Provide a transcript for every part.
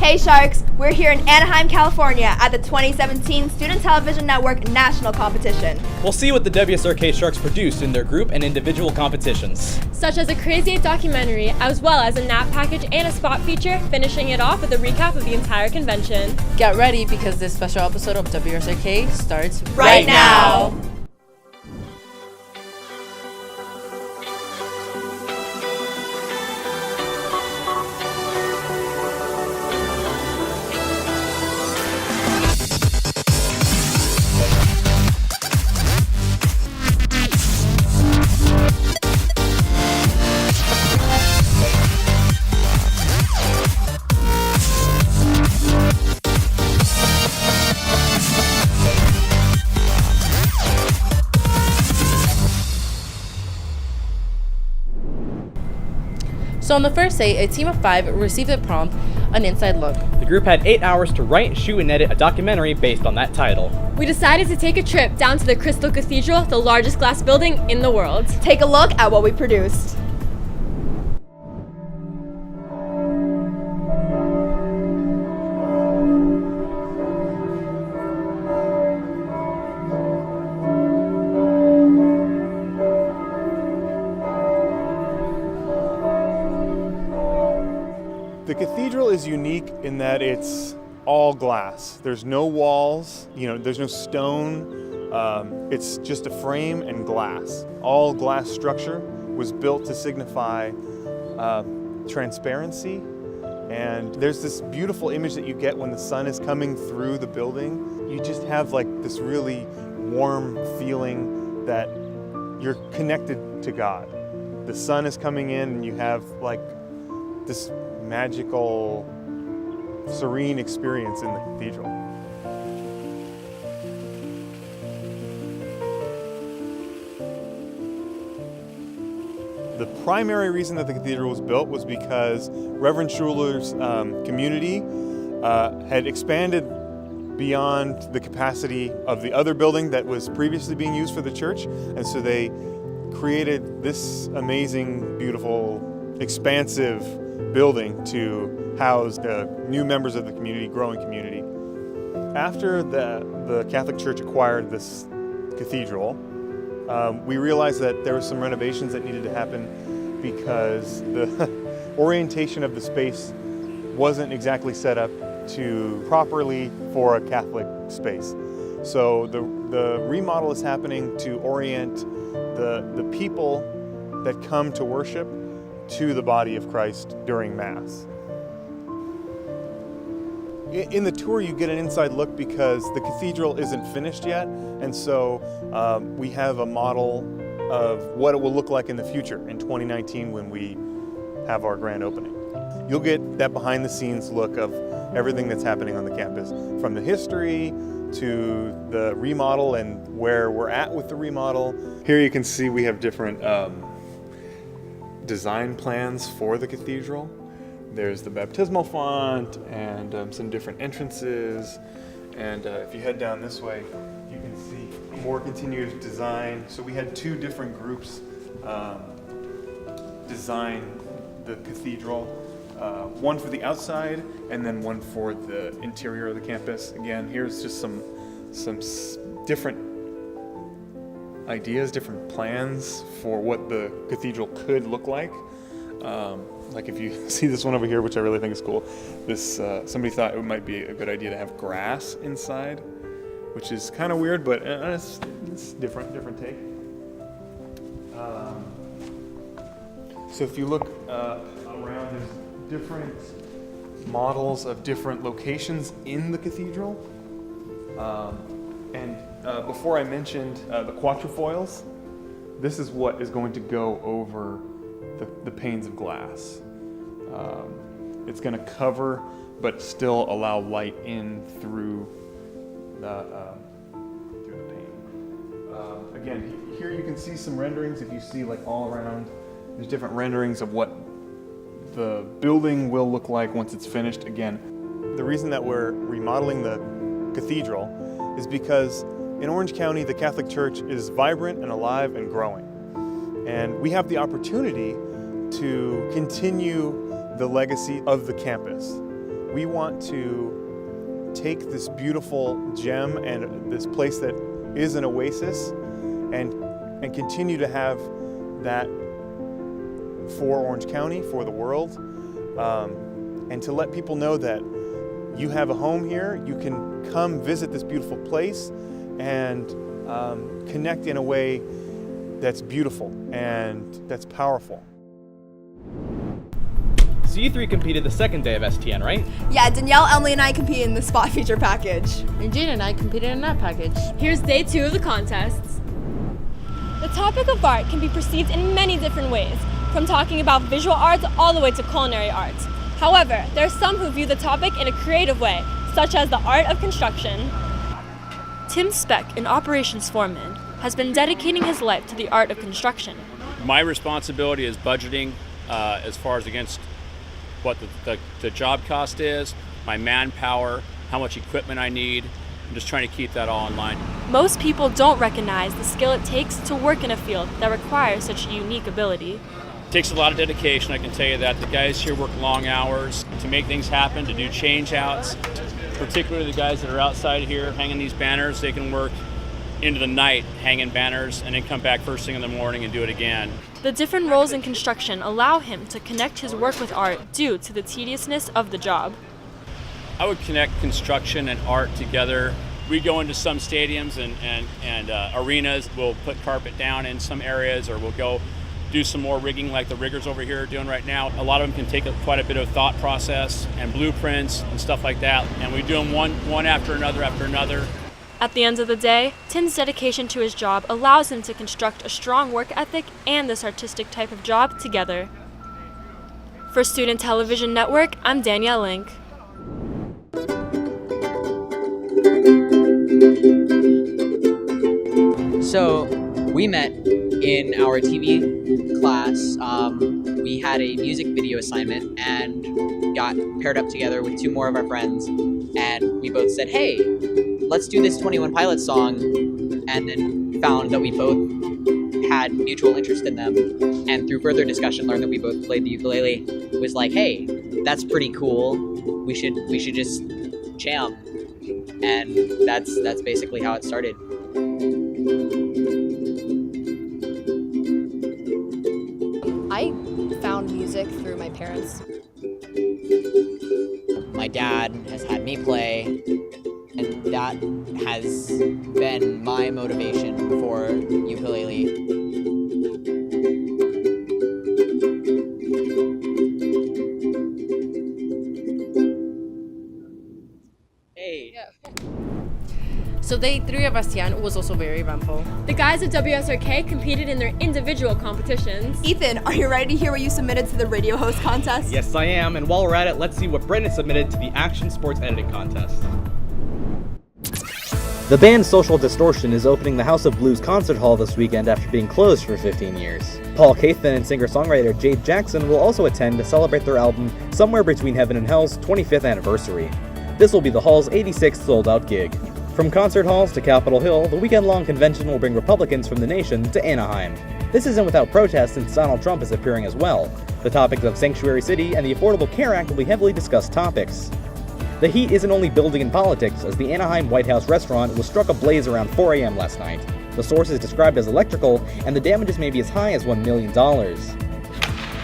Hey Sharks, we're here in Anaheim, California at the 2017 Student Television Network National Competition. We'll see what the Wsrk Sharks produced in their group and individual competitions. Such as a Crazy 8 documentary, as well as a nap package and a spot feature, finishing it off with a recap of the entire convention. Get ready because this special episode of Wsrk starts right now. So on the first day, a team of 5 received a prompt, an inside look. The group had 8 hours to write, shoot, and edit a documentary based on that title. We decided to take a trip down to the Crystal Cathedral, the largest glass building in the world. Take a look at what we produced. The cathedral is unique in that it's all glass. There's no walls, there's no stone. It's just a frame and glass. All glass structure was built to signify transparency. And there's this beautiful image that you get when the sun is coming through the building. You just have like this really warm feeling that you're connected to God. The sun is coming in and you have like this magical, serene experience in the cathedral. The primary reason that the cathedral was built was because Reverend Schuler's community had expanded beyond the capacity of the other building that was previously being used for the church, and so they created this amazing, beautiful, expansive building to house the new members of the community, growing community. After the Catholic Church acquired this cathedral, we realized that there were some renovations that needed to happen because the orientation of the space wasn't exactly set up to properly for a Catholic space. So the remodel is happening to orient the people that come to worship to the body of Christ during Mass. In the tour, you get an inside look because the cathedral isn't finished yet, and so we have a model of what it will look like in the future in 2019 when we have our grand opening. You'll get that behind-the-scenes look of everything that's happening on the campus, from the history to the remodel and where we're at with the remodel. Here you can see we have different design plans for the cathedral. There's the baptismal font and some different entrances. And if you head down this way, you can see more continued design. So we had 2 different groups design the cathedral. One for the outside and then one for the interior of the campus. Again, here's just some different ideas, different plans for what the cathedral could look like. Like if you see this one over here, which I really think is cool, this somebody thought it might be a good idea to have grass inside, which is kind of weird, but it's different take. So if you look around, there's different models of different locations in the cathedral. And before I mentioned the quatrefoils, this is what is going to go over the panes of glass. It's going to cover but still allow light in through the pane. Again, here you can see some renderings. If you see like all around, there's different renderings of what the building will look like once it's finished. Again, the reason that we're remodeling the cathedral is because in Orange County, the Catholic Church is vibrant and alive and growing. And we have the opportunity to continue the legacy of the campus. we want to take this beautiful gem and this place that is an oasis and continue to have that for Orange County, for the world, and to let people know that you have a home here, you can come visit this beautiful place and connect in a way that's beautiful and that's powerful. So you three competed the second day of STN, right? Yeah, Danielle, Emily, and I competed in the spot feature package. And Jane and I competed in that package. Here's day 2 of the contests. The topic of art can be perceived in many different ways, from talking about visual arts all the way to culinary arts. However, there are some who view the topic in a creative way, such as the art of construction. Tim Speck, an operations foreman, has been dedicating his life to the art of construction. My responsibility is budgeting as far as against what the job cost is, my manpower, how much equipment I need. I'm just trying to keep that all in line. Most people don't recognize the skill it takes to work in a field that requires such a unique ability. It takes a lot of dedication, I can tell you that. The guys here work long hours to make things happen, to do change outs. Particularly the guys that are outside here hanging these banners, they can work into the night hanging banners and then come back first thing in the morning and do it again. The different roles in construction allow him to connect his work with art due to the tediousness of the job. I would connect construction and art together. We go into some stadiums and arenas. We'll put carpet down in some areas, or we'll go do some more rigging like the riggers over here are doing right now. A lot of them can take quite a bit of thought process and blueprints and stuff like that, and we do them one after another. At the end of the day, Tim's dedication to his job allows him to construct a strong work ethic and this artistic type of job together. For Student Television Network, I'm Danielle Link. So we met in our TV class. We had a music video assignment and got paired up together with 2 more of our friends, and we both said, hey, let's do this 21 Pilots song, and then found that we both had mutual interest in them, and through further discussion learned that we both played the ukulele. It was like, hey, that's pretty cool, we should just jam, and that's basically how it started. I found music through my parents. My dad has had me play, and that has been my motivation for ukulele. Hey. Yeah. So day 3 of STN was also very eventful. The guys at Wsrk competed in their individual competitions. Ethan, are you ready to hear what you submitted to the radio host contest? Yes, I am, and while we're at it, let's see what Brendan submitted to the Action Sports Editing Contest. The band Social Distortion is opening the House of Blues Concert Hall this weekend after being closed for 15 years. Paul Cathan and singer-songwriter Jade Jackson will also attend to celebrate their album Somewhere Between Heaven and Hell's 25th anniversary. This will be the Hall's 86th sold-out gig. From concert halls to Capitol Hill, the weekend-long convention will bring Republicans from the nation to Anaheim. This isn't without protest since Donald Trump is appearing as well. The topics of Sanctuary City and the Affordable Care Act will be heavily discussed topics. The heat isn't only building in politics, as the Anaheim White House restaurant was struck ablaze around 4 a.m. last night. The source is described as electrical, and the damages may be as high as $1 million.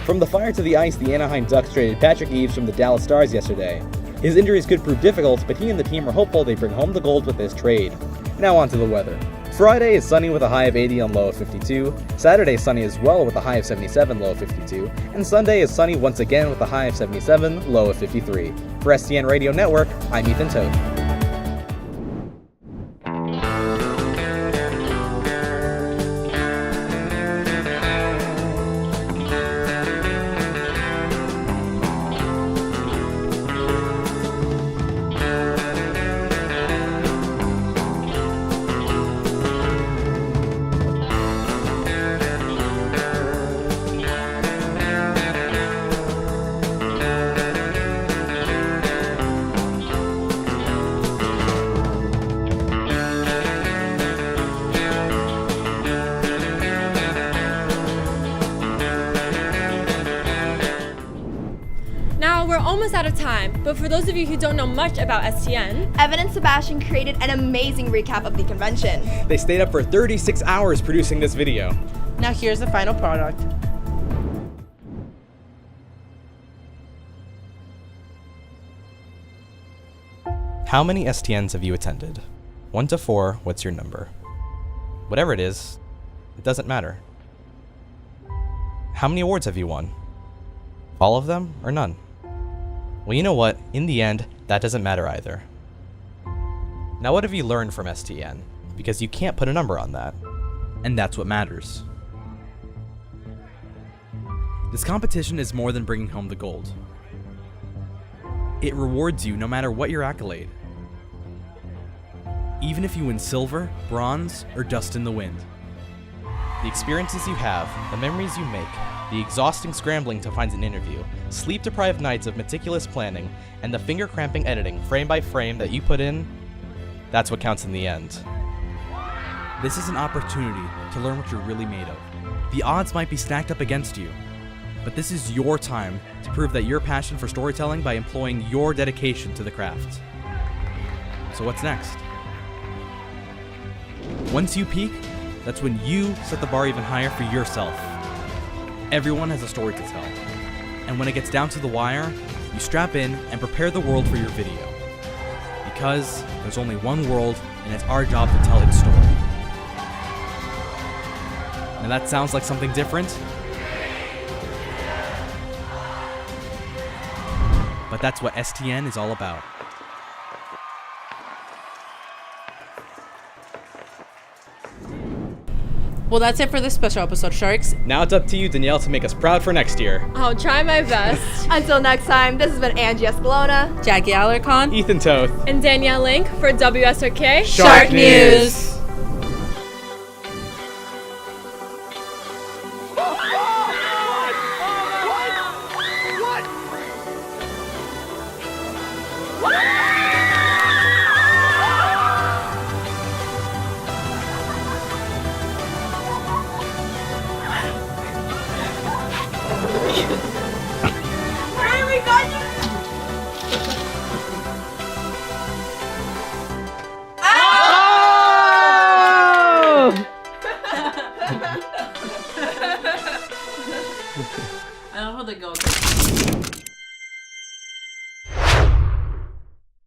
From the fire to the ice, the Anaheim Ducks traded Patrick Eaves from the Dallas Stars yesterday. His injuries could prove difficult, but he and the team are hopeful they bring home the gold with this trade. Now on to the weather. Friday is sunny with a high of 80 and low of 52. Saturday is sunny as well with a high of 77, low of 52. And Sunday is sunny once again with a high of 77, low of 53. For STN Radio Network, I'm Ethan Toad. Now, we're almost out of time, but for those of you who don't know much about STN, Evan and Sebastian created an amazing recap of the convention. They stayed up for 36 hours producing this video. Now here's the final product. How many STNs have you attended? 1 to 4, what's your number? Whatever it is, it doesn't matter. How many awards have you won? All of them or none? Well, you know what? In the end, that doesn't matter either. Now, what have you learned from STN? Because you can't put a number on that. And that's what matters. This competition is more than bringing home the gold. It rewards you no matter what your accolade. Even if you win silver, bronze, or dust in the wind. The experiences you have, the memories you make, the exhausting scrambling to find an interview, sleep-deprived nights of meticulous planning, and the finger-cramping editing frame by frame that you put in, that's what counts in the end. This is an opportunity to learn what you're really made of. The odds might be stacked up against you, but this is your time to prove that your passion for storytelling by employing your dedication to the craft. So what's next? Once you peak, that's when you set the bar even higher for yourself. Everyone has a story to tell. And when it gets down to the wire, you strap in and prepare the world for your video. Because there's only one world, and it's our job to tell its story. Now that sounds like something different, but that's what STN is all about. Well, that's it for this special episode, Sharks. Now it's up to you, Danielle, to make us proud for next year. I'll try my best. Until next time, this has been Angie Escalona, Jackie Alarcon, Ethan Toth, And Danielle Link for WSRK Shark News. I don't know how to go.